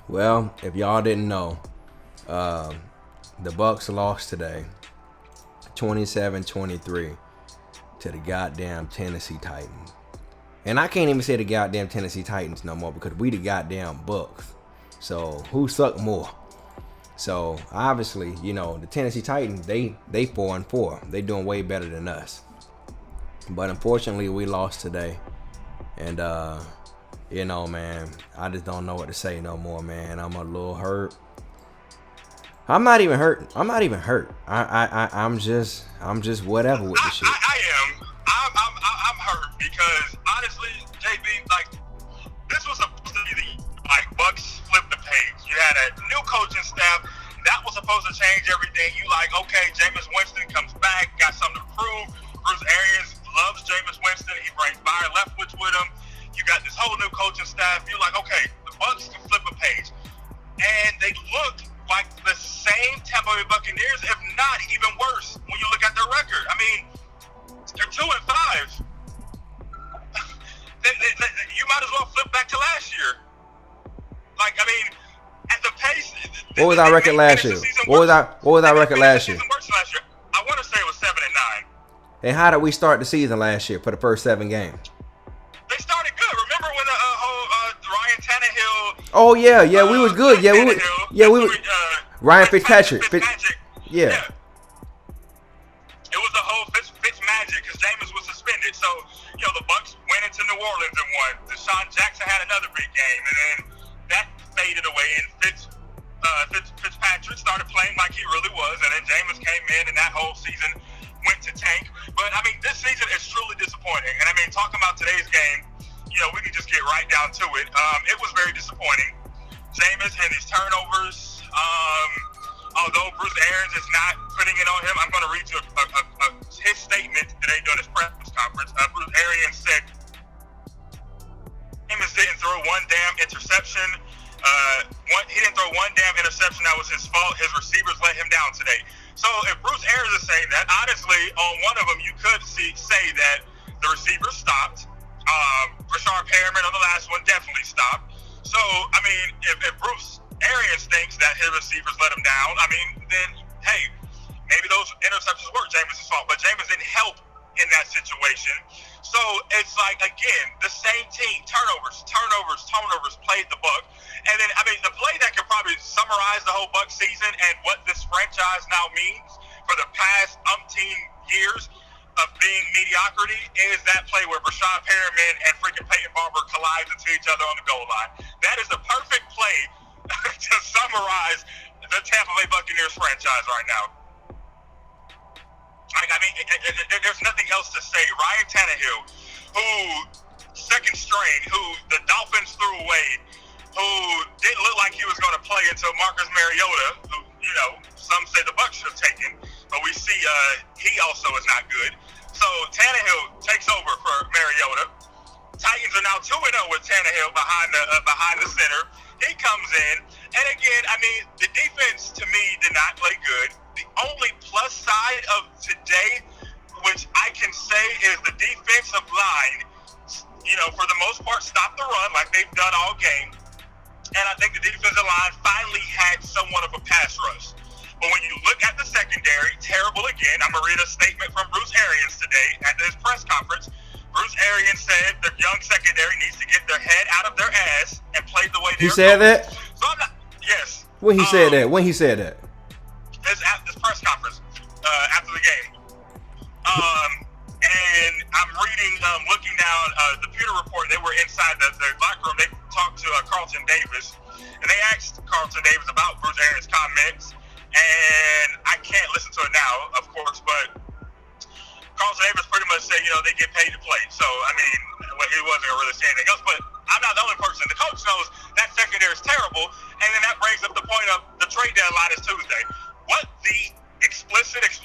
Well, if y'all didn't know, the Bucs lost today, 27-23, to the goddamn Tennessee Titans. And I can't even say the goddamn Tennessee Titans no more because we the goddamn Bucs. So who sucked more? So obviously, the Tennessee Titans, they 4-4. They doing way better than us. But unfortunately, we lost today. And man, I just don't know what to say no more, man. I'm a little hurt. I'm not even hurt. I'm just whatever with the shit. I am. I'm hurt because honestly, JB, this was supposed to be the Bucs flip the page. You had a new coaching staff that was supposed to change everything. You okay, Jameis Winston comes back, got something to prove. Bruce Arians loves Jameis Winston. He brings Byron Leftwich with him. You got this whole new coaching staff. You're okay, the Bucs can flip a page. And they look like the same Tampa Bay Buccaneers, if not even worse, when you look at their record. I mean, they're 2-5. You might as well flip back to last year. At the pace. What was our record last year? What was our record last year? I want to say it was 7-9. And how did we start the season last year for the first 7 games? They started good. Remember when the Ryan Tannehill? Oh yeah, we was good. We were. Ryan Fitzpatrick. Yeah. It was the whole Fitz magic because Jameis was suspended. So the Bucs went into New Orleans and won. Deshaun Jackson had another big game, and then that faded away. And Fitzpatrick started playing like he really was, and then Jameis came in, and that whole season went to tank. But this season is truly disappointing. And talking about today's game, we can just get right down to it. It was very disappointing. Jameis and his turnovers. Although Bruce Arians is not putting it on him, I'm going to read you his statement today during his press conference. Bruce Arians said Jameis didn't throw one damn interception. He didn't throw one damn interception. That was his fault. His receivers let him down today. So if Bruce Arians is saying that, honestly, on one of them, you could say that the receivers stopped. Rashard Perriman on the last one definitely stopped. So, if Bruce Arians thinks that his receivers let him down, then, hey, maybe those interceptions were Jameis' fault, but Jameis didn't help in that situation. So, it's again, the same team, turnovers, played the Bucs. And then, the play that could probably summarize the whole Bucs season and what this franchise now means for the past umpteen years of being mediocrity is that play where Rashard Perriman and freaking Peyton Barber collide into each other on the goal line. That is the perfect play to summarize the Tampa Bay Buccaneers franchise right now. There's nothing else to say. Ryan Tannehill, who second string, who the Dolphins threw away, who didn't look like he was going to play until Marcus Mariota, who, some say the Bucs should have taken, but we see he also is not good. So Tannehill takes over for Mariota. Titans are now 2-0 with Tannehill behind the center. He comes in, and again, the defense to me did not play good. The only plus side of today, which I can say, is the defensive line, for the most part, stopped the run like they've done all game. And I think the defensive line finally had somewhat of a pass rush. But when you look at the secondary, terrible again. I'm going to read a statement from Bruce Arians today at his press conference. Bruce Arians said the young secondary needs to get their head out of their ass and play the way they're He said going. that? So I'm not, yes. When he said that? This press conference after the game. And I'm reading, looking down the Pewter Report. They were inside the locker room. They talked to Carlton Davis, and they asked Carlton Davis about Bruce Arians' comments. And I can't listen to it now, of course, but Carlton Davis pretty much said, they get paid to play. So, he wasn't really saying anything else. But I'm not the only person. The coach knows that secondary is terrible. And then that brings up the point of the trade deadline is Tuesday. What the explicit is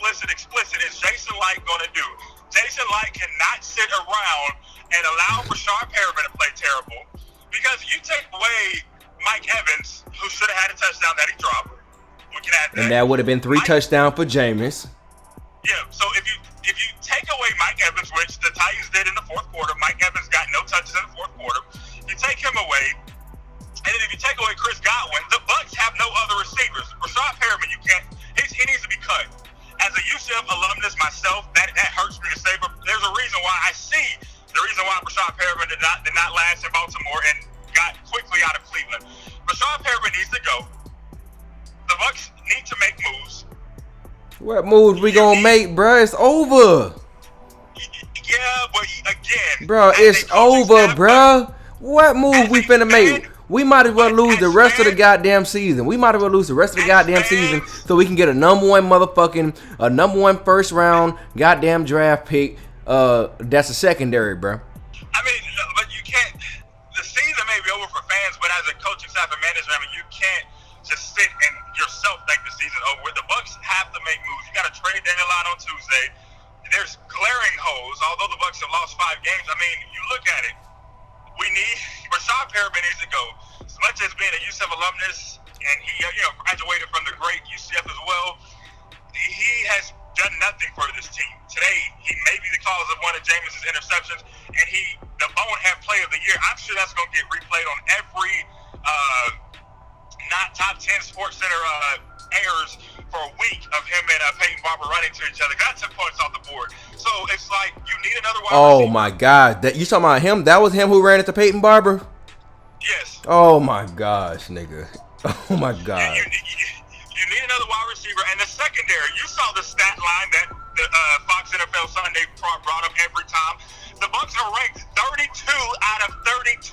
Jason Light going to do? Jason Light cannot sit around and allow Rashard Perriman to play terrible, because you take away Mike Evans, who should have had a touchdown that he dropped. We can add that. And that would have been 3 touchdowns for Jameis. Yeah, so if you take away Mike Evans, which the Titans did in the fourth quarter, Mike Evans got no touches in the fourth quarter. You take him away, And then if you take away Chris Godwin, the Bucs have no other receivers. Rashad Perriman, you can't. He needs to be cut. As a UCF alumnus myself, that hurts me to say, but there's a reason why I see the reason why Rashad Perriman did not last in Baltimore and got quickly out of Cleveland. Rashad Perriman needs to go. The Bucs need to make moves. What moves we gonna make, bro? It's over. Yeah, but again, bro, it's over, bro. What move we finna make? We might as well lose the rest of the goddamn season. We might as well lose the rest of the goddamn season so we can get a number one first round goddamn draft pick. That's a secondary, bro. I mean, but you can't. The season may be over for fans, but as a coaching staff and management, I mean, you can't just sit and yourself think the season's over. The Bucs have to make moves. You got a trade deadline on Tuesday. There's glaring holes. Although the Bucs have lost 5 games, I mean, you look at it. We need Rashad Perriman needs to go. As much as being a UCF alumnus, and he graduated from the great UCF as well, he has done nothing for this team. Today, he may be the cause of one of Jameis's interceptions, and the bonehead play of the year. I'm sure that's going to get replayed on every not top 10 Sports Center airs for a week of him and Peyton Barber running to each other. Got 10 points off the board. So it's like you need another wide receiver. My God. You talking about him? That was him who ran into Peyton Barber? Yes. Oh my gosh, nigga. Oh my God. You need another wide receiver. And the secondary, you saw the stat line that the Fox NFL Sunday brought up every time. The Bucs are ranked 32 out of 32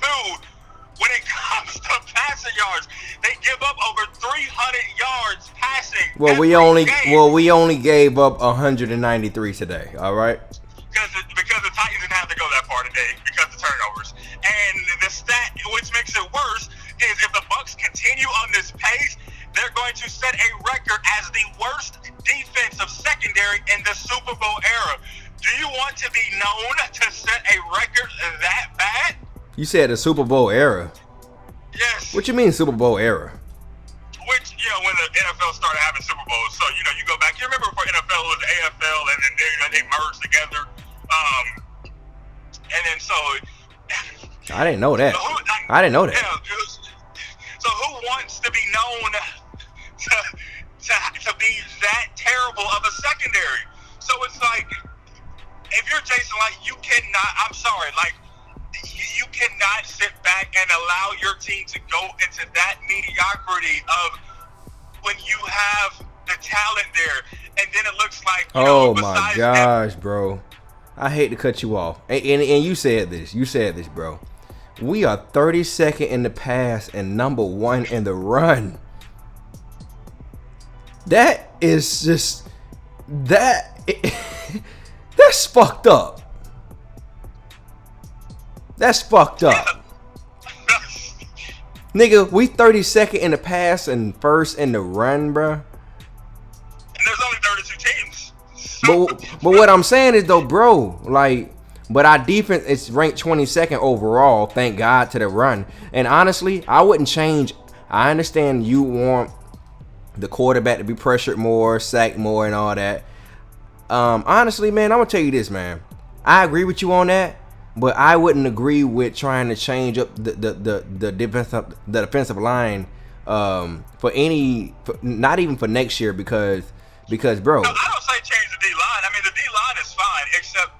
when it comes to passing yards. They give up over 300 yards passing. Well, we only gave up 193 today. All right. Because the Titans didn't have to go that far today because of turnovers. And the stat, which makes it worse, is if the Bucs continue on this pace, they're going to set a record as the worst defensive secondary in the Super Bowl era. Do you want to be known to set a record that bad? You said the Super Bowl era. Yes. What you mean Super Bowl era? Which, when the NFL started having Super Bowls, so, you go back. You remember before NFL was the AFL, and then they merged together. And then so... I didn't know that. I didn't know that. Yeah, so who wants to be known to be that terrible of a secondary? So it's like, if you're Jason Light, you cannot, I'm sorry, like, you cannot sit back and allow your team to go into that mediocrity of when you have the talent there, and then it looks like, oh my gosh, bro. I hate to cut you off. And you said this. You said this, bro. We are 32nd in the pass and number 1 in the run. That is just that's fucked up. That's fucked up. Nigga, we 32nd in the pass and 1st in the run, bro. And there's only 32 teams. But what I'm saying is though, bro, like, but our defense is ranked 22nd overall, thank God, to the run. And honestly, I wouldn't change. I understand you want the quarterback to be pressured more, sacked more, and all that. Honestly, man, I'm gonna tell you this, man. I agree with you on that, but I wouldn't agree with trying to change up the defensive line not even for next year because bro. No, I don't say change the D line. I mean, the D line is fine, except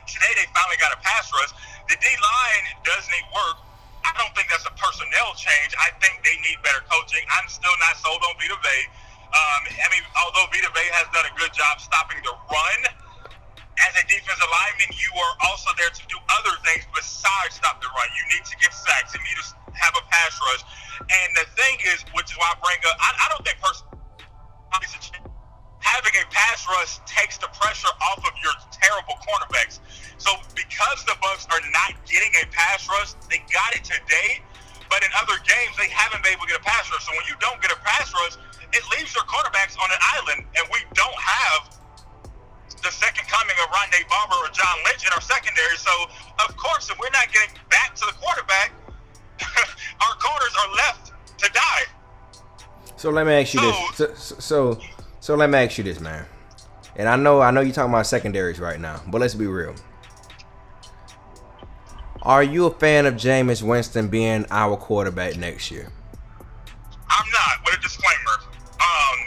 today they finally got a pass rush. The D line does need work. I don't think that's a personnel change. I think they need better coaching. I'm still not sold on Vita Vea. Although Vita Vea has done a good job stopping the run, as a defensive lineman, you are also there to do other things besides stop the run. You need to get sacks. You need to have a pass rush. And the thing is, which is why I bring up, I don't think having a pass rush takes the pressure off of your terrible cornerbacks. So because the Bucs are not getting a pass rush, they got it today, but in other games they haven't been able to get a pass rush. So when you don't get a pass rush, it leaves your cornerbacks on an island, and we don't have the second coming of Rondé Barber or John Lynch in our secondary. So of course, if we're not getting back to the quarterback, our corners are left to die. So let me ask you this. So let me ask you this, man. And I know you're talking about secondaries right now, but let's be real. Are you a fan of Jameis Winston being our quarterback next year? I'm not, with a disclaimer.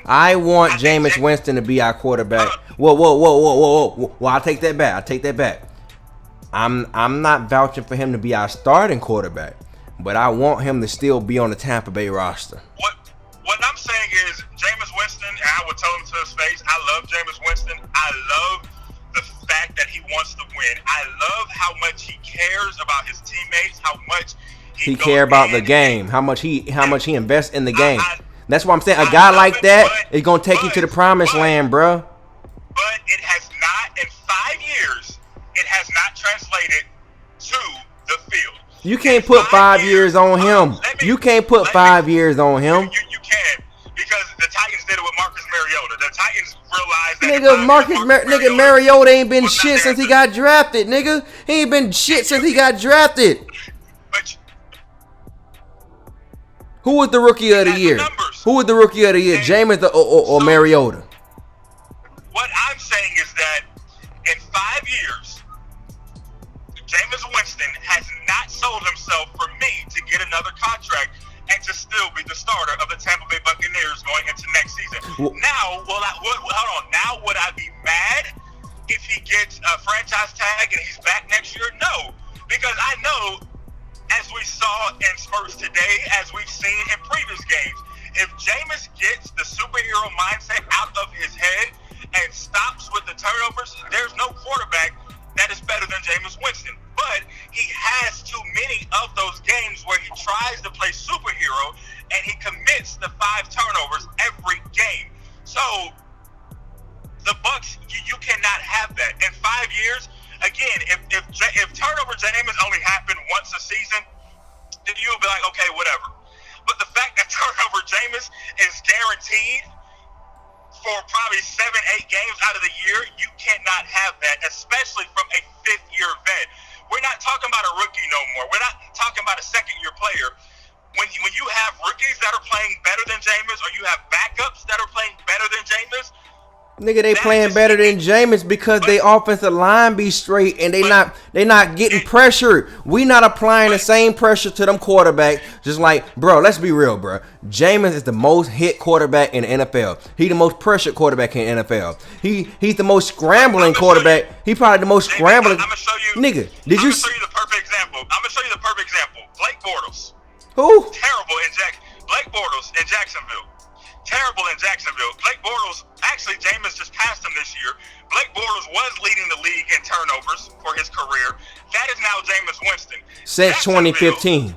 I want Jameis Winston to be our quarterback. Whoa. Well, I'll take that back. I'm not vouching for him to be our starting quarterback, but I want him to still be on the Tampa Bay roster. What I'm saying is Jameis Winston, and I would tell him to his face, I love Jameis Winston. I love the fact that he wants to win. I love how much he cares about his teammates, how much he care about the game, how much he invests in the game. That's why I'm saying a guy like that is gonna take you to the promised land, bro. But it has not, in 5 years, it has not translated to the field. You can't put 5 years on him. You can't put 5 years on him. You can, because the Titans did it with Marcus Mariota. The Titans realized that nigga, Mariota ain't been shit since he got drafted, nigga. He ain't been shit since he got drafted. Who was the rookie of the year? Who was the rookie of the year? Jameis or Mariota? What I'm saying is that in 5 years, Jameis Winston has not sold himself for me to get another contract and to still be the starter of the Tampa Bay Buccaneers going into next season. Now, now would I be mad if he gets a franchise tag and he's back next year? No, because I know, as we saw in Spurs today, as we've seen in previous games, if Jameis gets the superhero mindset out of his head and stops with the turnovers, there's no quarterback that is better than Jameis Winston. But he has too many of those games where he tries to play superhero and he commits the 5 turnovers every game. So the Bucs, you cannot have that. In 5 years, again, if turnover Jameis only happened once a season, then you'll be like, okay, whatever. But the fact that turnover Jameis is guaranteed for probably 7-8 games out of the year, you cannot have that, especially from a 5th-year vet. We're not talking about a rookie no more. We're not talking about a second-year player. When you have rookies that are playing better than Jameis, or you have backups that are playing better than Jameis, nigga, they playing better than Jameis because they offensive line be straight and they not getting pressured. We not applying the same pressure to them quarterback. Just like, bro, let's be real, bro. Jameis is the most hit quarterback in the NFL. He the most pressured quarterback in the NFL. He's the most scrambling quarterback. He probably the most scrambling. I'm gonna show you. Nigga, I'm gonna show you the perfect example. Blake Bortles. Who? Terrible in Blake Bortles in Jacksonville. Terrible in Jacksonville. Blake Bortles, actually, Jameis just passed him this year. Blake Bortles was leading the league in turnovers for his career. That is now Jameis Winston. Since 2015.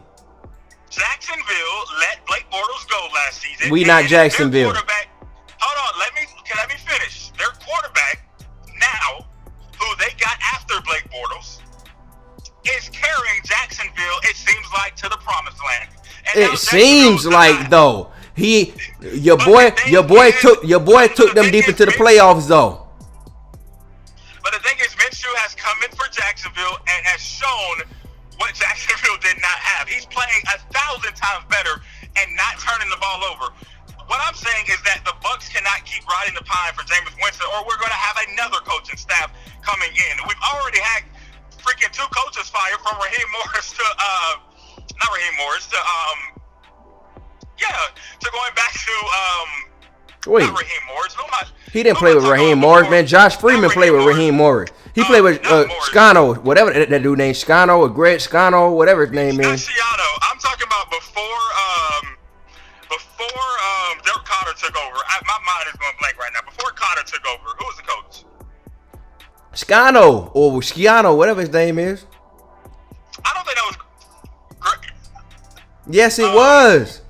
Jacksonville let Blake Bortles go last season. We not Jacksonville. Hold on, let me finish. Their quarterback now, who they got after Blake Bortles, is carrying Jacksonville, it seems like, to the promised land. And it seems like, though. Your boy took them deep into the playoffs though. But the thing is, Minshew has come in for Jacksonville and has shown what Jacksonville did not have. He's playing 1,000 times better and not turning the ball over. What I'm saying is that the Bucs cannot keep riding the pine for Jameis Winston, or we're going to have another coaching staff coming in. We've already had freaking 2 coaches fired, from Raheem Morris to not Raheem Morris to going back to wait. not Raheem Morris. He didn't play with Raheem Morris, man. Josh Freeman played with Raheem Morris. He played with Scano, whatever that dude named Scano or Greg Scano, whatever his name is. Sciano. I'm talking about before Dirk Cotter took over. My mind is going blank right now. Before Cotter took over, who was the coach? Scano or Sciano, whatever his name is. I don't think that was Greg. Yes, it was.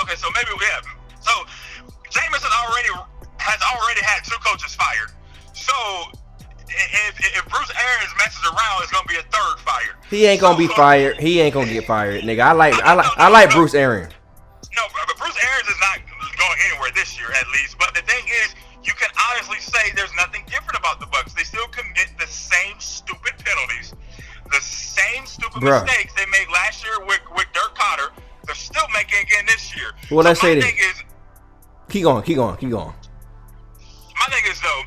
Okay, so maybe we have. So Jameis has already had 2 coaches fired. So if Bruce Arians messes around, it's gonna be a 3rd fired. He ain't gonna be fired. He ain't gonna get fired, nigga. I like Bruce Arians. No, but Bruce Arians is not going anywhere this year, at least. But the thing is, you can honestly say there's nothing different about the Bucs. They still commit the same stupid penalties, the same stupid mistakes they made last year with Dirk Cotter. They're still making again this year. Well, so let's say this. Keep going. My thing is, though,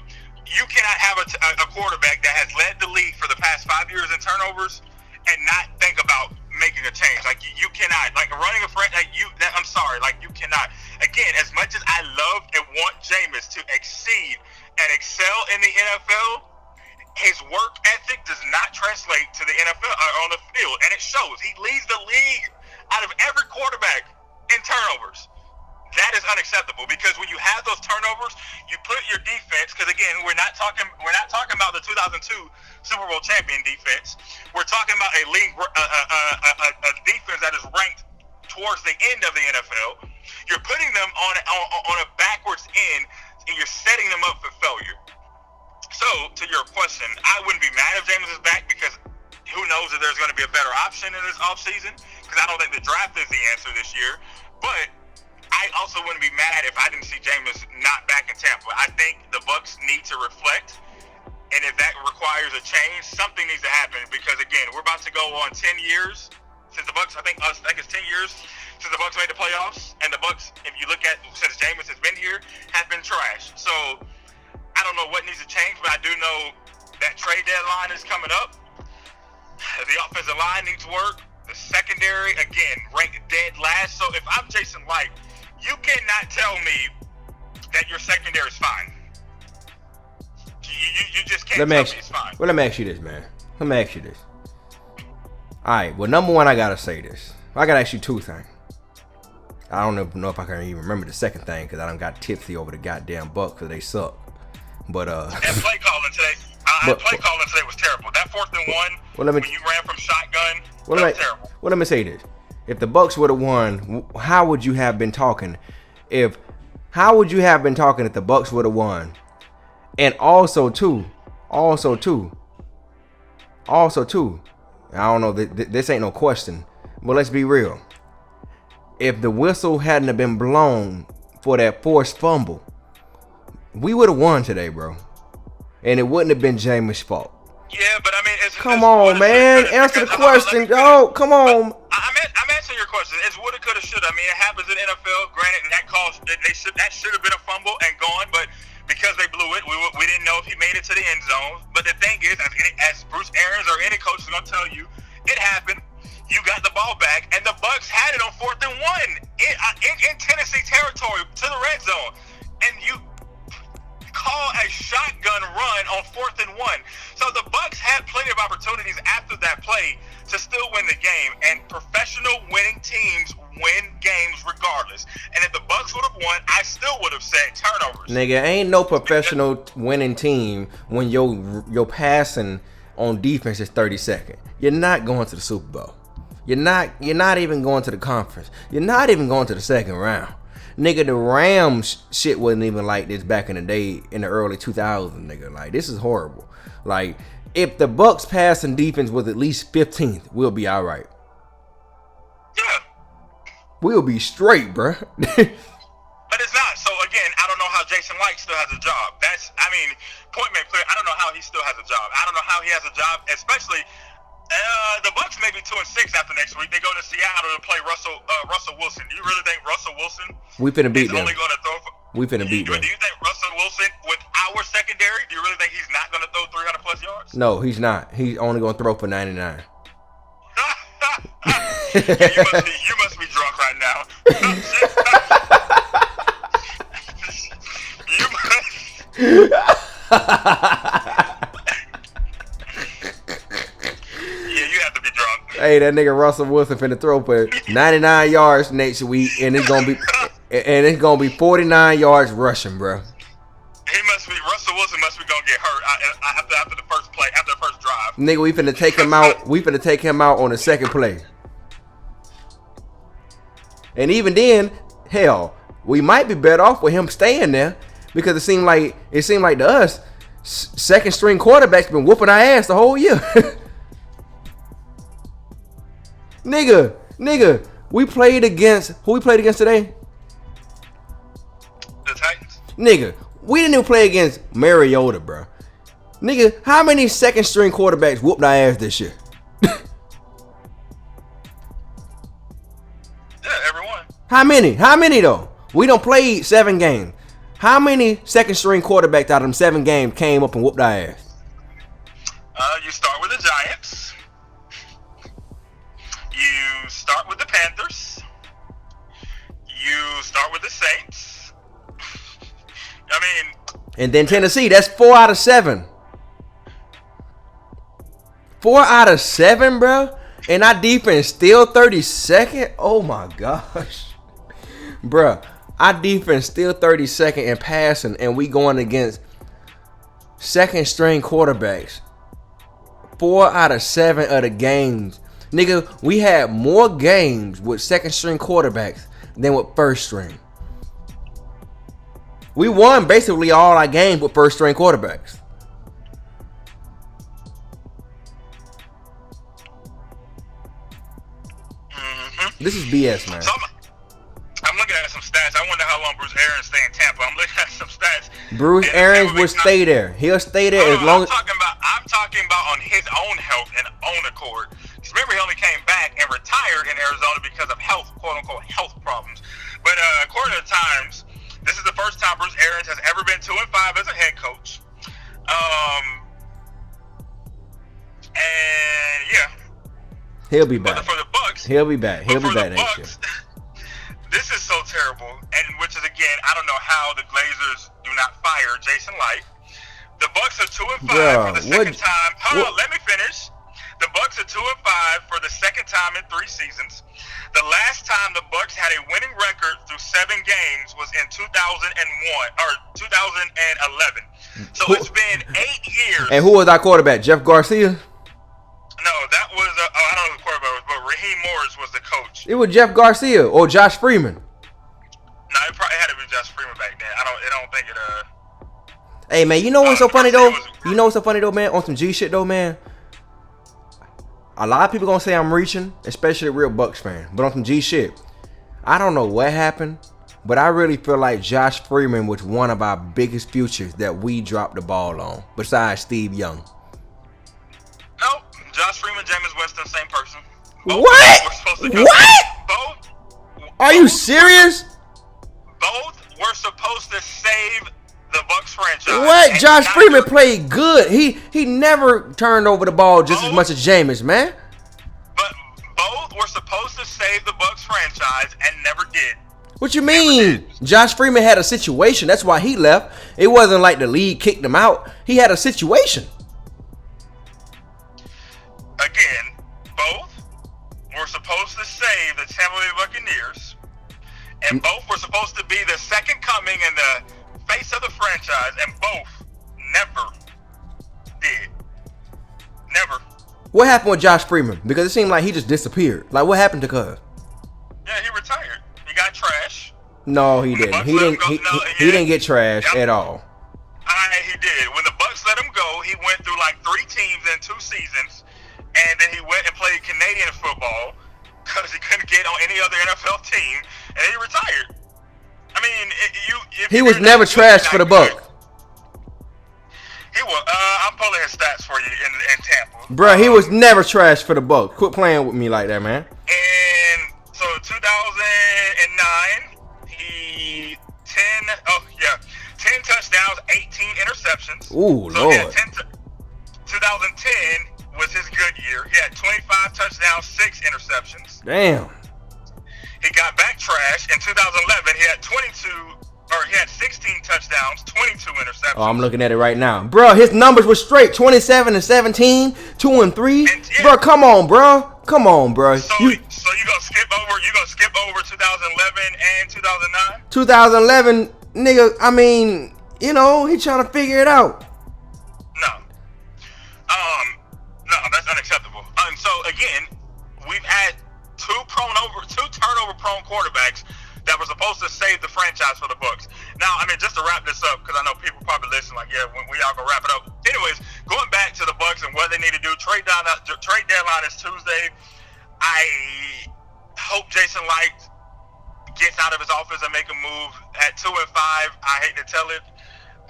you cannot have a quarterback that has led the league for the past 5 years in turnovers and not think about making a change. Like you cannot, like running a friend, like I'm sorry, like you cannot. Again, as much as I love and want Jameis to exceed and excel in the NFL, his work ethic does not translate to the NFL on the field, and it shows. He leads the league out of every quarterback in turnovers. That is unacceptable, because when you have those turnovers, you put your defense. Because again, we're not talking about the 2002 Super Bowl champion defense. We're talking about a league, a defense that is ranked towards the end of the NFL. You're putting them on a backwards end, and you're setting them up for failure. So, to your question, I wouldn't be mad if Jameis is back, because who knows if there's going to be a better option in this offseason, because I don't think the draft is the answer this year. But I also wouldn't be mad if I didn't see Jameis not back in Tampa. I think the Bucs need to reflect, and if that requires a change, something needs to happen, because, again, we're about to go on 10 years since the Bucs, I think it's 10 years since the Bucs made the playoffs, and the Bucs, if you look at since Jameis has been here, have been trash. So I don't know what needs to change, but I do know that trade deadline is coming up. The offensive line needs work. The secondary, again, ranked dead last. So if I'm Jason Light, you cannot tell me that your secondary is fine. You just can't tell me it's fine. Well, let me ask you this, man. Let me ask you this. All right, well, number one, I got to say this. I got to ask you two things. I don't know if I can even remember the second thing, because I done got tipsy over the goddamn Bucs because they suck. But and play calling today was terrible. That 4th and 1 when you ran from shotgun, was terrible. Well, let me say this: if the Bucs would have won, how would you have been talking? If the Bucs would have won? And also too. I don't know. This ain't no question, but let's be real. If the whistle hadn't have been blown for that forced fumble, we would have won today, bro. And it wouldn't have been Jameis' fault. Yeah, but I mean, come on, man. Answer the question. Oh, come on. I'm answering your question. It's woulda, coulda, shoulda. I mean, it happens in NFL. Granted, that should have been a fumble and gone, but because they blew it, we didn't know if he made it to the end zone. But the thing is, as Bruce Arians or any coach is gonna tell you, it happened. You got the ball back, and the Bucs had it on 4th and 1 in Tennessee territory to the red zone, and you call a shotgun run on 4th and 1. So the Bucs had plenty of opportunities after that play to still win the game, and professional winning teams win games regardless. And if the Bucs would have won, I still would have said turnovers. Nigga, ain't no professional winning team when your passing on defense is 30 seconds. You're not going to the Super Bowl. You're not even going to the conference. You're not even going to the second round. Nigga, the Rams shit wasn't even like this back in the day, in the early 2000s, nigga. Like, this is horrible. Like, if the Bucs passing defense was at least 15th, we'll be all right. Yeah. We'll be straight, bro. But it's not. So, again, I don't know how Jason Light still has a job. Point made clear. I don't know how he still has a job. I don't know how he has a job, especially the Bucs may be 2-6 after next week. They go to Seattle to play Russell Wilson. Do you really think Russell Wilson we finna beat them? Only going to throw we finna beat them. Do you think Russell Wilson, with our secondary, do you really think he's not going to throw 300 plus yards? No, he's not. He's only going to throw for 99. You must be drunk right now. You have to be drunk. Hey, that nigga Russell Wilson finna throw for 99 yards next week, and it's gonna be 49 yards rushing, bro. Russell Wilson must be gonna get hurt after the first play, after the first drive. Nigga, we finna take him out. We finna take him out on the second play. And even then, hell, we might be better off with him staying there, because it seemed like to us, second string quarterback's been whooping our ass the whole year. Nigga, who we played against today? The Titans. Nigga, we didn't even play against Mariota, bro. Nigga, how many second string quarterbacks whooped our ass this year? Yeah, everyone. How many though? We done played 7 games. How many second string quarterbacks out of them 7 games came up and whooped our ass? You start with the Giants. You start with the Panthers. You start with the Saints. I mean, and then Tennessee. That's 4 out of 7. 4 out of 7, bro. And our defense still 32nd. Oh my gosh, bro. Our defense still 32nd in passing, and we going against second string quarterbacks. 4 out of 7 of the games, nigga. We had more games with second string quarterbacks than with first string. We won basically all our games with first string quarterbacks. This is BS, man. So I'm looking at some stats. I wonder how long Bruce Arians stay in Tampa. I'm looking at some stats. Bruce Arians will stay there. He'll stay there as long as. I'm talking about on his own health and own accord. Because remember, he only came back and retired in Arizona because of health, quote unquote, health problems. But according to the Times, this is the first time Bruce Arians has ever been 2-5 as a head coach. And yeah. He'll be back. But for the Bucs, He'll be back. He'll be back next year. This is so terrible, and which is again, I don't know how the Glazers do not fire Jason Light. The Bucs are 2-5 for the second time. Hold on, let me finish. The Bucs are 2-5 for the second time in 3 seasons. The last time the Bucs had a winning record through 7 games was in 2001 or 2011. So it's been 8 years. And who was our quarterback? Jeff Garcia? No, that was I don't know who the quarterback was, but Raheem Morris was the coach. It was Jeff Garcia or Josh Freeman. No, it probably had to be Josh Freeman back then. I don't think it. Hey man, you know what's so funny though? You know what's so funny though, man? On some G shit though, man. A lot of people gonna say I'm reaching, especially real Bucs fan. But on some G shit, I don't know what happened, but I really feel like Josh Freeman was one of our biggest futures that we dropped the ball on, besides Steve Young. Nope. Josh Freeman, Jameis Winston, same person. What? Both. Are you serious? Both were supposed to save the Bucs franchise. What? Josh Freeman played good. He never turned over the ball just as much as Jameis, man. But both were supposed to save the Bucs franchise and never did. What you mean? Josh Freeman had a situation. That's why he left. It wasn't like the league kicked him out. He had a situation. Again, both were supposed to save the Tampa Bay Buccaneers, and both were supposed to be the second coming and the face of the franchise, and both never did. Never. What happened with Josh Freeman? Because it seemed like he just disappeared. Like, what happened to Cuz? Yeah, he retired. He got trash. No, he didn't. He didn't get trash at all. He did. When the Bucs let him go, he went through like 3 teams in 2 seasons. And then he went and played Canadian football because he couldn't get on any other NFL team, and he retired. I mean, he was never trashed for the Bucs. He was. I'm pulling his stats for you in Tampa. Bruh, he was never trashed for the Bucs. Quit playing with me like that, man. And so 2009, he 10 touchdowns, 18 interceptions. Ooh, so Lord. 2010. Was his good year. He had 25 touchdowns, 6 interceptions. Damn. He got back trash. In 2011, he had 16 touchdowns, 22 interceptions. Oh, I'm looking at it right now. Bro, his numbers were straight. 27 and 17, 2 and 3. Bro, come on, bro. Come on, bro. So you gonna skip over 2011 and 2009? 2011, nigga, I mean, you know, he trying to figure it out. No, that's unacceptable. So again, we've had 2 turnover-prone quarterbacks that were supposed to save the franchise for the Bucs. Now, I mean, just to wrap this up, because I know people probably listen, like, yeah, when we all gonna wrap it up. Anyways, going back to the Bucs and what they need to do, trade deadline is Tuesday. I hope Jason Light gets out of his office and make a move at 2-5. I hate to tell it,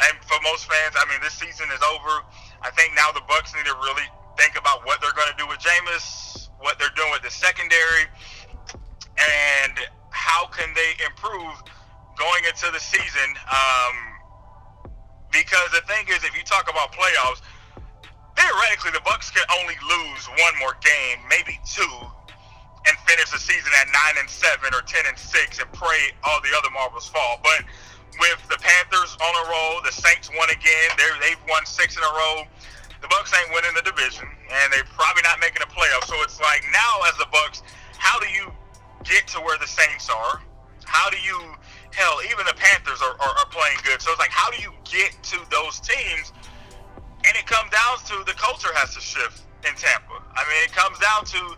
and for most fans, I mean, this season is over. I think now the Bucs need to really think about what they're going to do with Jameis, what they're doing with the secondary, and how can they improve going into the season. Because the thing is, if you talk about playoffs, theoretically the Bucs can only lose 1 more game, maybe 2, and finish the season at 9-7 or 10-6 and pray all the other marbles fall. But with the Panthers on a roll, the Saints won again. They've won 6 in a row. The Bucs ain't winning the division, and they're probably not making a playoff. So it's like now, as the Bucs, how do you get to where the Saints are? How do you, hell, even the Panthers are playing good. So it's like, how do you get to those teams? And it comes down to the culture has to shift in Tampa. I mean, it comes down to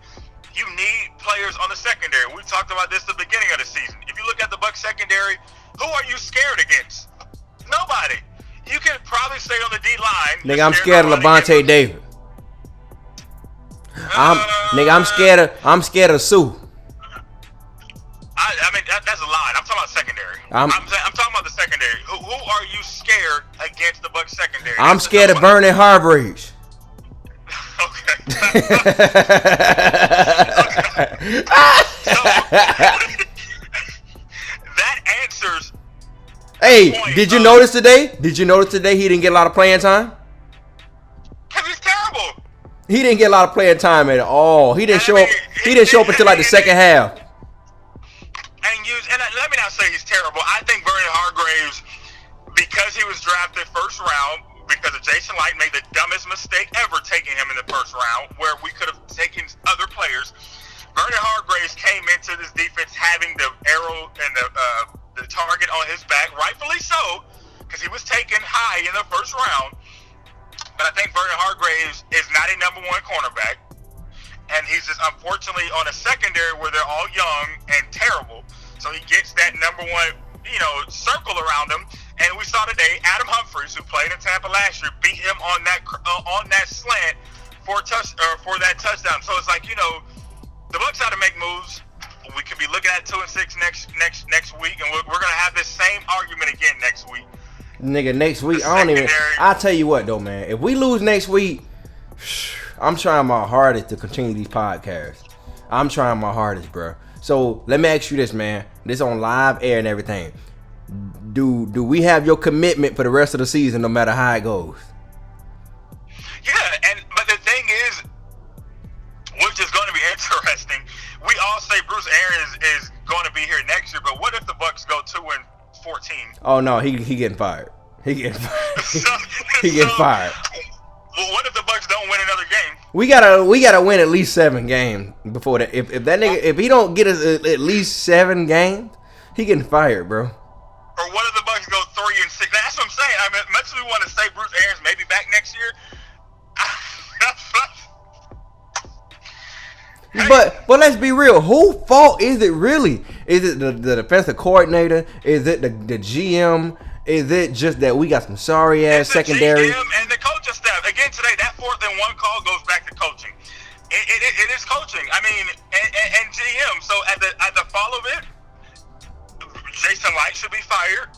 you need players on the secondary. We talked about this at the beginning of the season. If you look at the Bucs secondary, who are you scared against? Nobody. You can probably stay on the D line. Nigga, I'm scared of Levante David. I'm scared of Sue. I mean, that's a line. I'm talking about secondary. I'm talking about the secondary. Who are you scared against the Bucs secondary? I'm scared of Vernon Hargreaves. Okay. So, that answers. Hey, did you notice today? Did you notice today he didn't get a lot of playing time? Because he's terrible. He didn't get a lot of playing time at all. He didn't show up. He didn't show up until like the second half. And let me not say he's terrible. I think Vernon Hargreaves, because he was drafted first round, because of Jason Light made the dumbest mistake ever taking him in the first round, where we could have taken other players. Vernon Hargreaves came into this defense having the arrow and the target on his back, rightfully so, because he was taken high in the first round. But I think Vernon Hargreaves is not a number one cornerback, and he's just unfortunately on a secondary where they're all young and terrible. So he gets that number one, circle around him. And we saw today Adam Humphries, who played in Tampa last year, beat him on that slant for that touchdown. So it's like, the Bucs had to make moves. We could be looking at 2-6 next week, and we're gonna have this same argument again next week. Nigga, next week I'll tell you what though, man. If we lose next week, I'm trying my hardest to continue these podcasts. I'm trying my hardest, bro. So let me ask you this, man. This on live air and everything. Do we have your commitment for the rest of the season, no matter how it goes? Yeah, but the thing is, which is going to be interesting, we all say Bruce Arians is going to be here next year, but what if the Bucs go 2-14? Oh no, he getting fired. He getting fired. Well, what if the Bucs don't win another game? We gotta win at least 7 games before that. If that nigga, if he don't get us at least 7 games, he getting fired, bro. Or what if the Bucs go 3-6? That's what I'm saying. I mean, much as we want to say Bruce Arians maybe back next year. But let's be real. Whose fault is it really? Is it the defensive coordinator? Is it the GM? Is it just that we got some sorry ass secondary? The GM and the coaching staff. Again today, that 4th and 1 call goes back to coaching. It is coaching. I mean, and GM. So at the fall of it, Jason Light should be fired.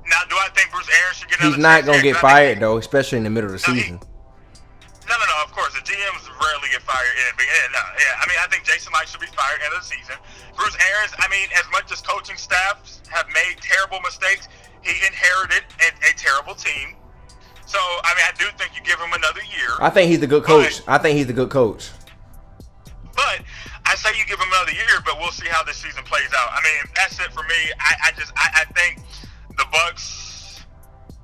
Now, do I think Bruce Arians should get another? He's not gonna get fired though, especially in the middle of the season. No. Of course, the GMs rarely get fired in the beginning. No, yeah. I mean, I think Jason Light should be fired end of the season. Bruce Arians. I mean, as much as coaching staffs have made terrible mistakes, he inherited a terrible team. So, I mean, I do think you give him another year. I think he's a good coach. But I say you give him another year, but we'll see how this season plays out. I mean, that's it for me. I think the Bucs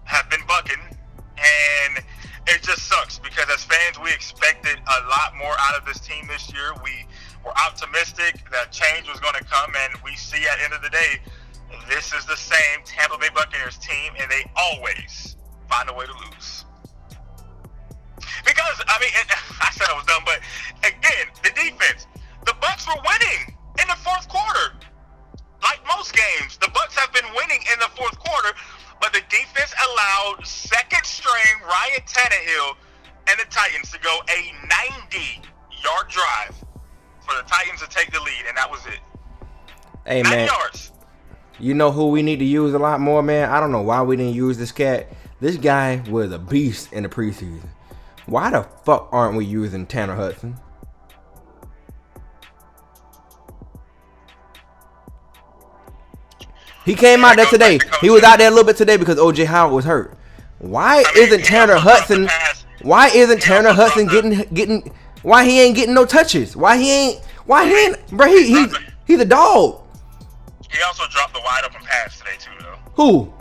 have been bucking, and it just sucks because as fans, we expected a lot more out of this team this year. We were optimistic that change was going to come, and we see at the end of the day, this is the same Tampa Bay Buccaneers team, and they always find a way to lose. Because, I mean, I said I was done, but again, the defense. The Bucs were winning in the 4th quarter. Like most games, the Bucs have been winning in the 4th quarter, but the defense allowed second-string Ryan Tannehill and the Titans to go a 90-yard drive for the Titans to take the lead, and that was it. Hey, 9 man. yards. You know who we need to use a lot more, man? I don't know why we didn't use this cat. This guy was a beast in the preseason. Why the fuck aren't we using Tanner Hudson? He came out there today. He was out there a little bit today because O.J. Howard was hurt. Why isn't Tanner Hudson getting? Why he ain't getting no touches? Why Why bro? He's a dog. He also dropped the wide open pass today too, though. Who?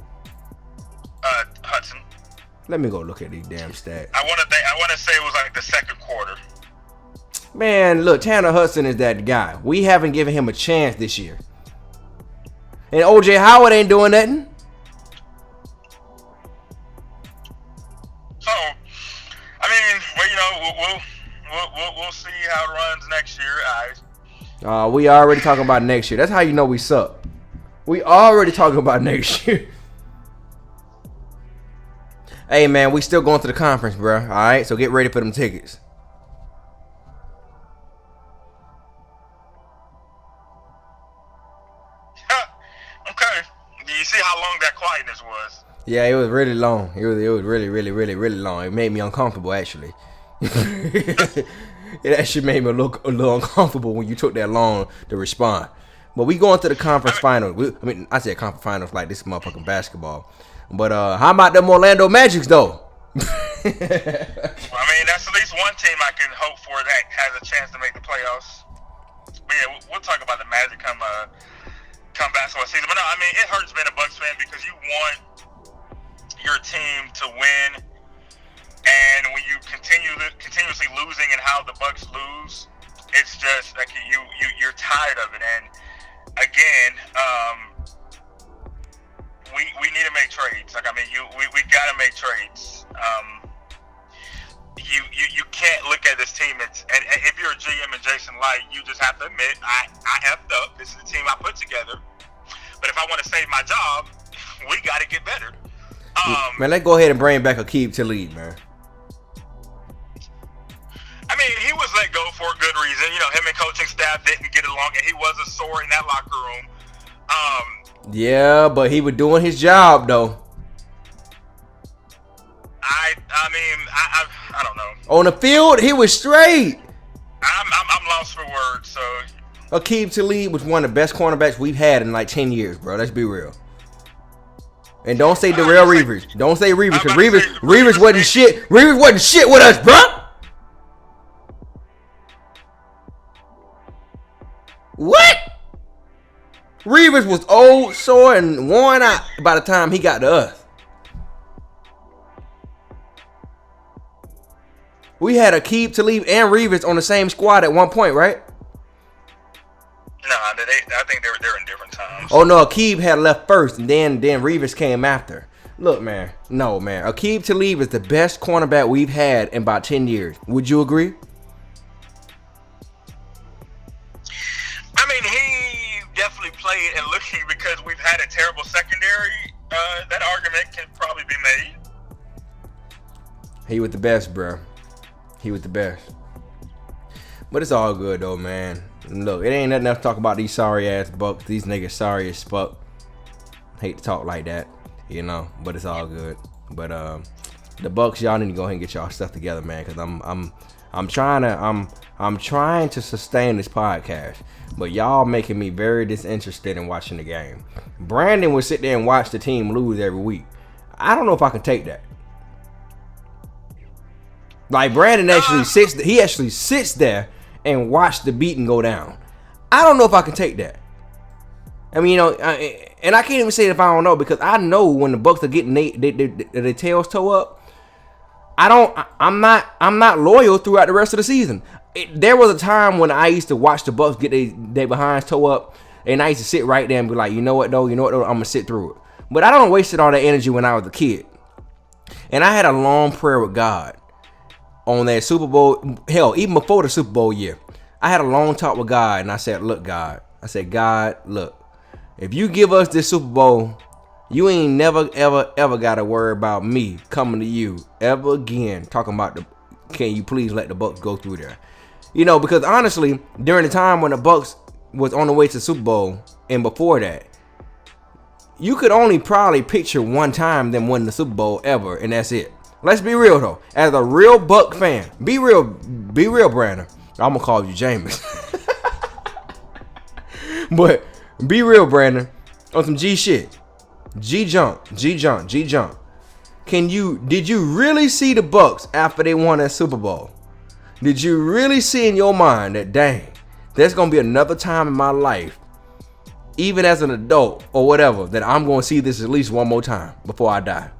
Hudson. Let me go look at these damn stats. I want to say it was like the second quarter. Man, look, Tanner Hudson is that guy. We haven't given him a chance this year. And OJ Howard ain't doing nothing. So, I mean, well, we'll see how it runs next year. We already talking about next year. That's how you know we suck. We already talking about next year. Hey, man, we still going to the conference, bro. All right, so get ready for them tickets. Okay. Do you see how long that quietness was? Yeah, it was really long. It was really, really, really, really long. It made me uncomfortable, actually. It actually made me look a little uncomfortable when you took that long to respond. But we going to the conference finals. I said conference finals like this is motherfucking basketball. But how about them Orlando Magics, though? Well, I mean, that's at least one team I can hope for that has a chance to make the playoffs. But yeah, we'll talk about the Magic come basketball season. But no, I mean, it hurts being a Bucs fan because you want your team to win, and when you continuously losing and how the Bucs lose, it's just like you're tired of it. And again, we need to make trades. Like, I mean, we gotta make trades. You can't look at this team and if you're a GM and Jason Light, you just have to admit I effed up. This is the team I put together. But if I want to save my job, we got to get better. Man, let's go ahead and bring back Aqib Talib, man. I mean, he was let go for a good reason. You know, him and coaching staff didn't get along, and he was a sore in that locker room. Yeah, but he was doing his job, though. I don't know. On the field, he was straight. I'm lost for words. So Aqib Talib was one of the best cornerbacks we've had in like 10 years, bro. Let's be real. And don't say Darrell Reavers. Don't say Reavers, because Reavers wasn't shit. Reavers wasn't shit with us, bro. What? Reavers was old, sore, and worn out by the time he got to us. We had Aqib Talib and Reavers on the same squad at one point, right? No, I think they're in different times. Oh no, Aqib had left first, and then Reavers came after. Look, man, no, man. Aqib Talib is the best cornerback we've had in about 10 years. Would you agree? I mean, he definitely played and looking because we've had a terrible secondary. That argument can probably be made. He was the best, bro. He was the best. But it's all good though, man. Look, it ain't nothing else to talk about these sorry ass Bucs. These niggas sorry as fuck. Hate to talk like that, you know, but it's all good. But the Bucs, y'all need to go ahead and get y'all stuff together, man, because I'm trying to sustain this podcast, but y'all making me very disinterested in watching the game. Brandon would sit there and watch the team lose every week. I don't know if I can take that. Like, Brandon actually sits there and watch the beating go down. I don't know if I can take that. I mean, you know, and I can't even say it if I don't know, because I know when the Bucs are getting their tails toe up. I'm not loyal throughout the rest of the season. There was a time when I used to watch the Bucs get their behinds toe up, and I used to sit right there and be like, you know what though, I'm gonna sit through it. But I don't waste all that energy when I was a kid. And I had a long prayer with God on that Super Bowl, hell, even before the Super Bowl year. I had a long talk with God, and I said, look, God, look, if you give us this Super Bowl, you ain't never, ever got to worry about me coming to you ever again talking about can you please let the Bucs go through there? You know, because honestly, during the time when the Bucs was on the way to the Super Bowl and before that, you could only probably picture one time them winning the Super Bowl ever, and that's it. Let's be real though. As a real Buck fan, be real, Brandon. I'm gonna call you James. But be real, Brandon. On some G shit. G jump. Did you really see the Bucs after they won that Super Bowl? Did you really see in your mind that, dang, there's gonna be another time in my life, even as an adult or whatever, that I'm gonna see this at least one more time before I die.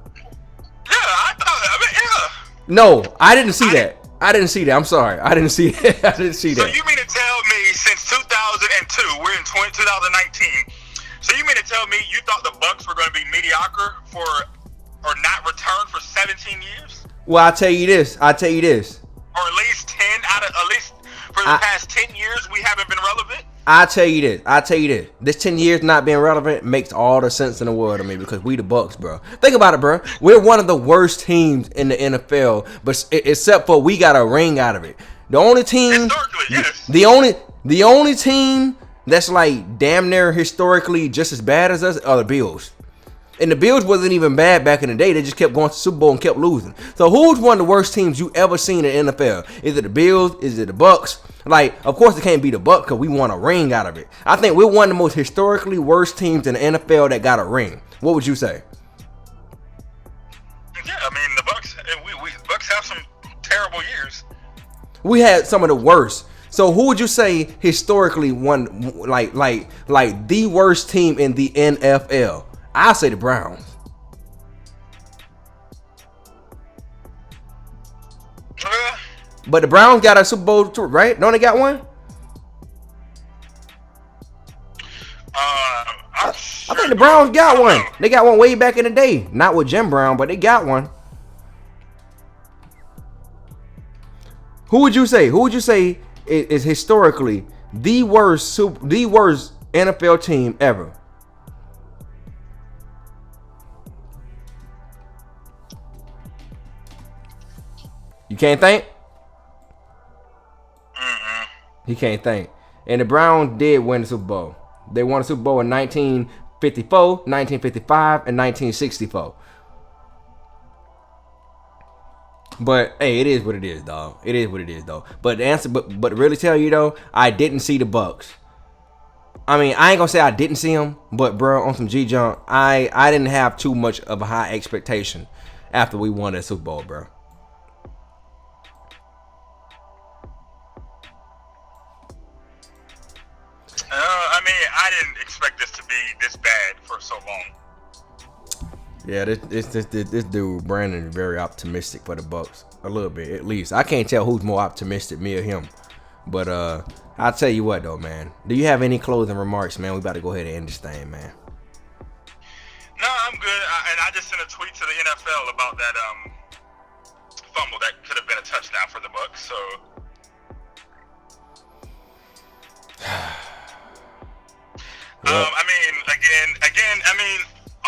No, I didn't see that. I didn't see that. I'm sorry. I didn't see that. I didn't see that. So you mean to tell me since 2002, we're in 2019. So you mean to tell me you thought the Bucs were going to be mediocre or not return for 17 years? Well, I'll tell you this. Or at least 10 at least for the past 10 years we haven't been relevant? I'll tell you this. This 10 years not being relevant makes all the sense in the world to me because we the Bucs, bro. Think about it, bro. We're one of the worst teams in the NFL, but except for we got a ring out of it. The only team, yes. the only team that's like damn near historically just as bad as us are the Bills. And the Bills wasn't even bad back in the day. They just kept going to Super Bowl and kept losing. So who's one of the worst teams you ever seen in the NFL? Is it the Bills? Is it the Bucs? Like, of course it can't be the Bucs because we won a ring out of it. I think we're one of the most historically worst teams in the NFL that got a ring. What would you say? Yeah, I mean the Bucs. We Bucs have some terrible years. We had some of the worst. So who would you say historically won like the worst team in the NFL? I'll say the Browns. But the Browns got a Super Bowl too, right? Don't they got one? I think the Browns got one. They got one way back in the day. Not with Jim Brown, but they got one. Who would you say is historically the worst NFL team ever? You can't think? He can't think. And the Browns did win the Super Bowl. They won the Super Bowl in 1954, 1955, and 1964. But hey, it is what it is, dog. It is what it is, though. But the answer, but to really tell you though, I didn't see the Bucs. I mean, I ain't gonna say I didn't see them, but bro, on some G junk, I didn't have too much of a high expectation after we won that Super Bowl, bro. I mean, I didn't expect this to be this bad for so long. Yeah, this dude Brandon is very optimistic for the Bucs, a little bit at least. I can't tell who's more optimistic, me or him. But I'll tell you what though, man. Do you have any closing remarks, man? We about to go ahead and end this thing, man. No, I'm good. And I just sent a tweet to the NFL about that fumble that could have been a touchdown for the Bucs. So. Well, I mean, again, I mean,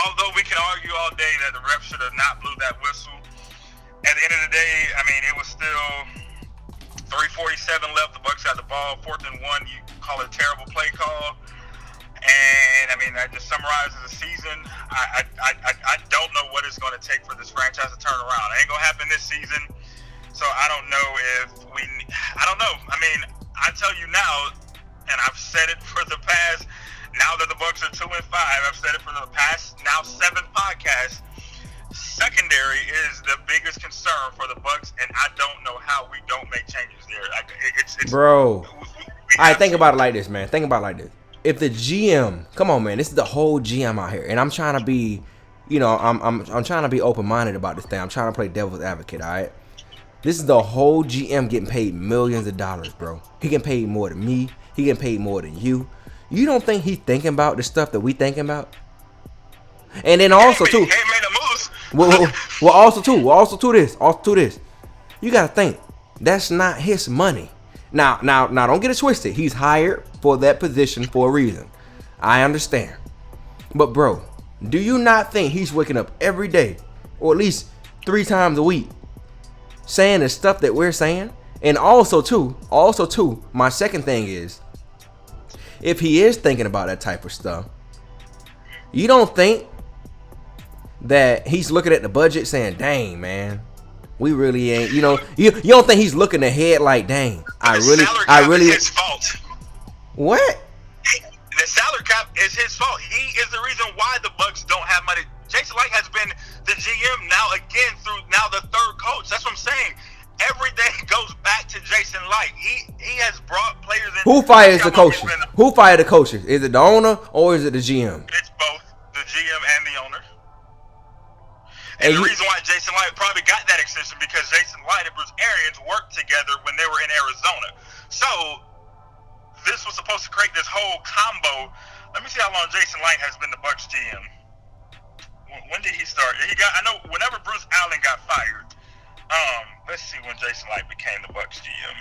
although we can argue all day that the ref should have not blew that whistle, at the end of the day, I mean, it was still 3:47 left. The Bucs got the ball, 4th and 1. You call it a terrible play call, and I mean that just summarizes the season. I don't know what it's going to take for this franchise to turn around. It ain't gonna happen this season, so I don't know if I don't know. I mean, I tell you now, and I've said it for the past. Now that the Bucs are 2-5, I've said it for the past now 7 podcasts. Secondary is the biggest concern for the Bucs, and I don't know how we don't make changes there. It's bro. All right, think about it like this, man. Think about it like this. If the GM, come on, man, this is the whole GM out here, and I'm trying to be, you know, I'm trying to be open-minded about this thing. I'm trying to play devil's advocate. All right. This is the whole GM getting paid millions of dollars, bro. He getting paid more than me. He getting paid more than you. You don't think he's thinking about the stuff that we thinking about? And then also too, well, also to this, you gotta think that's not his money. Now, don't get it twisted. He's hired for that position for a reason. I understand, but bro, do you not think he's waking up every day, or at least 3 times a week, saying the stuff that we're saying? And also too, my second thing is, if he is thinking about that type of stuff, you don't think that he's looking at the budget saying, dang, man, we really ain't, you know, you don't think he's looking ahead like, dang, I really, it's his fault. What? The salary cap is his fault. He is the reason why the Bucs don't have money. Jason Light has been the GM now again through now the 3rd coach. That's what I'm saying. Everything goes back to Jason Light. He has brought players players. Who fires the coaches? Who fired the coaches? Is it the owner or is it the GM? It's both the GM and the owner. And the reason why Jason Light probably got that extension because Jason Light and Bruce Arians worked together when they were in Arizona. So this was supposed to create this whole combo. Let me see how long Jason Light has been the Bucs GM. When did he start? I know whenever Bruce Allen got fired. Let's see when Jason Light became the Bucs GM.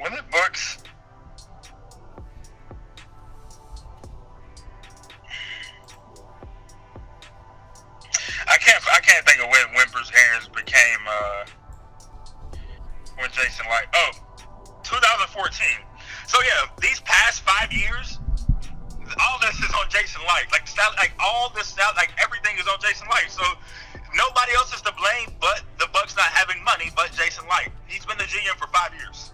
When the Bucs I can't think of when Bruce Arians became when Jason Light 2014. So yeah, these past 5 years, all this is on Jason Light. Like everything is on Jason Light. So nobody else is to blame but the Bucs not having money, but Jason Light. He's been the GM for 5 years.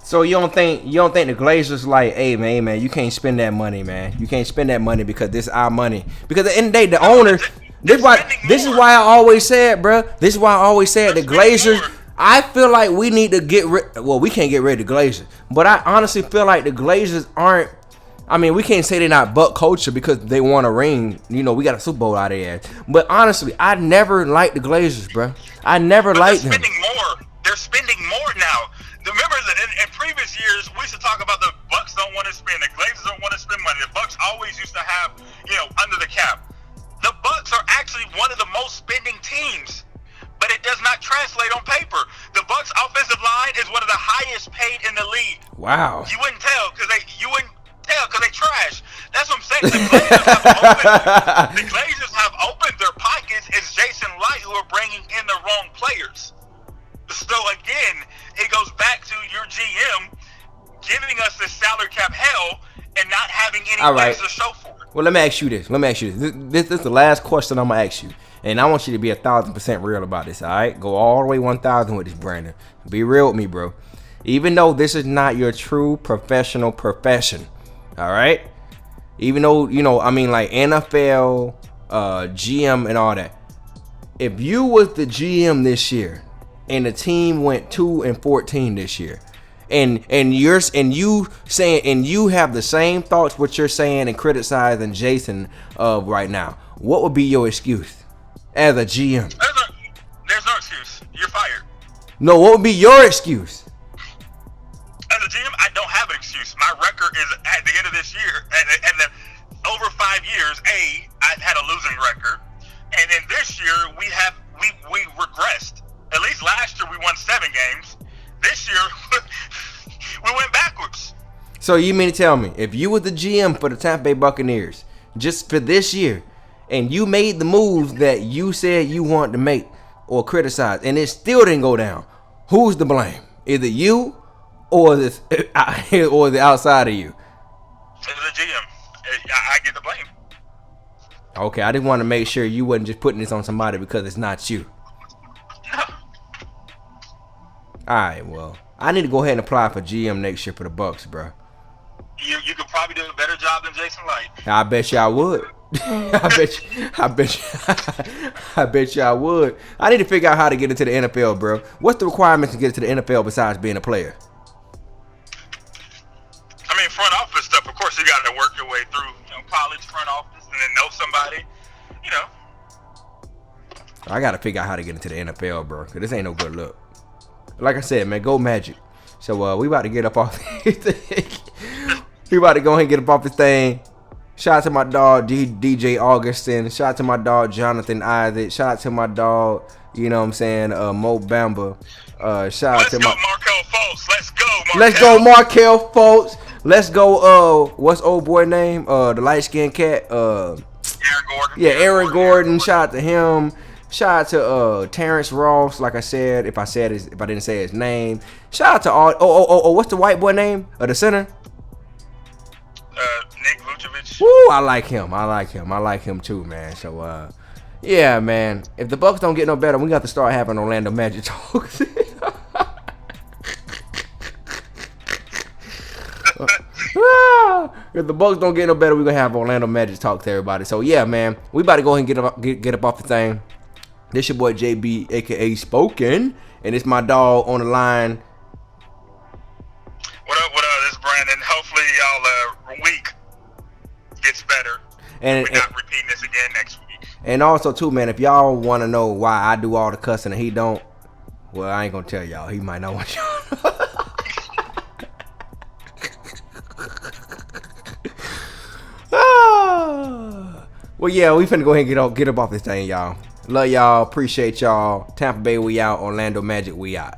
So you don't think the Glazers like, hey man, you can't spend that money, man. You can't spend that money because this is our money. Because at the end of the day, the owner. This is why I always said, bro. This is why I always said the Glazers. I feel like we need to get rid. Well, we can't get rid of the Glazers, but I honestly feel like the Glazers aren't. I mean, we can't say they're not Buck culture because they won a ring. You know, we got a Super Bowl out of there. But honestly, I never liked the Glazers, bro. I never liked them. They're spending more. They're spending more now. Remember that in previous years, we used to talk about the Bucs don't want to spend, the Glazers don't want to spend money. The Bucs always used to have, under the cap. The Bucs are actually one of the most spending teams, but it does not translate on paper. The Bucs offensive line is one of the highest paid in the league. Wow. You wouldn't tell because they trash. That's what I'm saying. The Glazers have opened their pockets. It's Jason Light who are bringing in the wrong players. So again, it goes back to your GM giving us this salary cap hell and not having any players to show for it. Well, let me ask you this. This is the last question I'm gonna ask you, and I want you to be 1,000% real about this. All right, go all the way 1,000 with this, Brandon. Be real with me, bro. Even though this is not your true professional profession, all right. Even though like NFL, GM, and all that. If you was the GM this year, and the team went 2-14 this year, and you have the same thoughts what you're saying and criticizing Jason of right now, what would be your excuse as a GM? There's no excuse. You're fired. No, what would be your excuse? As a GM, I don't have an excuse. My record is at the end of this year, and over 5 years, I've had a losing record, and in this year we regressed. At least last year we won 7 games. This year we went backwards. So you mean to tell me if you were the GM for the Tampa Bay Buccaneers just for this year, and you made the moves that you said you wanted to make or criticize, and it still didn't go down, who's to blame? Is it you or is it outside of you? As a GM, I get the blame. Okay, I just want to make sure you wasn't just putting this on somebody because it's not you. Alright, well, I need to go ahead and apply for GM next year for the Bucs, bro. You could probably do a better job than Jason Light. I bet you I would. I bet you I would. I need to figure out how to get into the NFL, bro. What's the requirements to get into the NFL besides being a player? I mean, front office stuff. Of course, you got to work your way through college front office and then know somebody. I got to figure out how to get into the NFL, bro. Because this ain't no good look. Like I said, man, go Magic. So we about to get up off this thing. We about to go ahead and get up off this thing. Shout out to my dog DJ Augustin. Shout out to my dog Jonathan Isaac. Shout out to my dog, Mo Bamba. Shout out to my Markel Fultz. Let's go, Markel. Let's go, Markel Fultz. Let's go. What's old boy name? The light skinned cat. Aaron Gordon. Yeah, Aaron Gordon. Shout out to him. Shout out to Terrence Ross, like I said, if I didn't say his name. Shout out to all. What's the white boy name? The center? Nick Vucevic. Woo, I like him. I like him too, man. So, yeah, man. If the Bucs don't get no better, we got to start having Orlando Magic talks. If the Bucs don't get no better, we're gonna have Orlando Magic talk to everybody. So yeah, man, we about to go ahead and get up off the thing. This your boy JB, aka Spoken, and it's my dog on the line. What up? This is Brandon. Hopefully y'all week gets better. And we're not repeating this again next week. And also too, man, if y'all want to know why I do all the cussing and he don't, well, I ain't gonna tell y'all. He might not want y'all. Well, yeah, we finna go ahead and get up off this thing, y'all. Love y'all. Appreciate y'all. Tampa Bay, we out. Orlando Magic, we out.